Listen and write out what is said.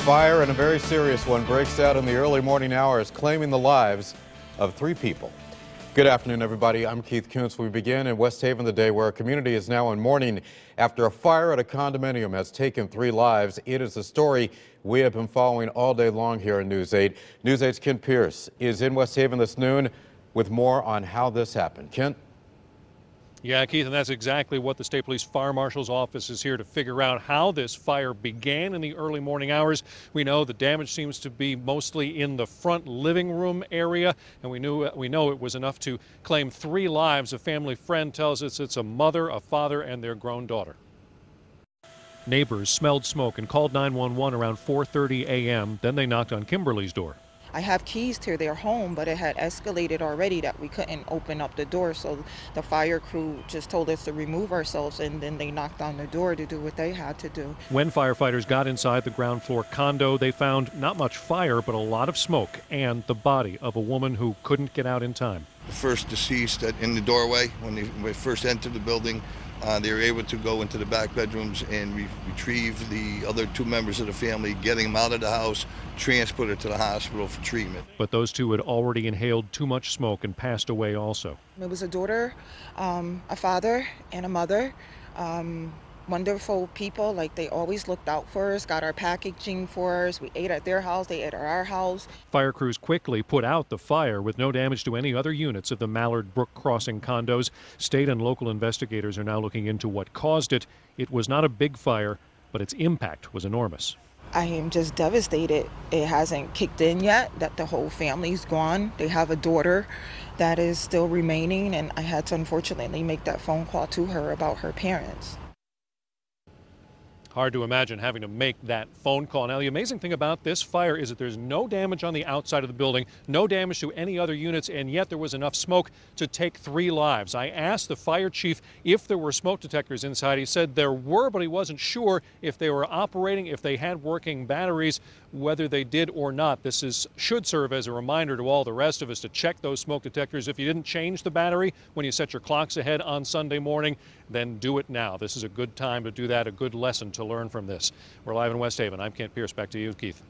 Fire, and a very serious one, breaks out in the early morning hours, claiming the lives of 3 people. Good afternoon, everybody. I'm Keith Kuntz. We begin in West Haven today, where a community is now in mourning after a fire at a condominium has taken 3 lives. It is a story we have been following all day long here in News 8. News 8's Kent Pierce is in West Haven this noon with more on how this happened. Kent? Yeah, Keith, and that's exactly what the State Police Fire Marshal's office is here to figure out, how this fire began in the early morning hours. We know the damage seems to be mostly in the front living room area, and we know it was enough to claim 3 lives. A family friend tells us it's a mother, a father, and their grown daughter. Neighbors smelled smoke and called 911 around 4:30 a.m. Then they knocked on Kimberly's door. I have keys to their home, but it had escalated already that we couldn't open up the door, so the fire crew just told us to remove ourselves, and then they knocked on the door to do what they had to do. When firefighters got inside the ground floor condo, they found not much fire, but a lot of smoke and the body of a woman who couldn't get out in time. The first deceased in the doorway, when they first entered the building, they were able to go into the back bedrooms and retrieve the other 2 members of the family, getting them out of the house, transport her to the hospital for treatment. But those 2 had already inhaled too much smoke and passed away also. It was a daughter, a father, and a mother. Wonderful people, like they always looked out for us, got our packaging for us. We ate at their house, they ate at our house. Fire crews quickly put out the fire with no damage to any other units of the Mallard Brook Crossing condos. State and local investigators are now looking into what caused it. It was not a big fire, but its impact was enormous. I am just devastated. It hasn't kicked in yet, that the whole family's gone. They have a daughter that is still remaining, and I had to unfortunately make that phone call to her about her parents. Hard to imagine having to make that phone call. Now, the amazing thing about this fire is that there's no damage on the outside of the building, no damage to any other units, and yet there was enough smoke to take 3 lives. I asked the fire chief if there were smoke detectors inside. He said there were, but he wasn't sure if they were operating, if they had working batteries, whether they did or not. This should serve as a reminder to all the rest of us to check those smoke detectors. If you didn't change the battery when you set your clocks ahead on Sunday morning, then do it now. This is a good time to do that, a good lesson to learn from this. We're live in West Haven. I'm Kent Pierce. Back to you, Keith.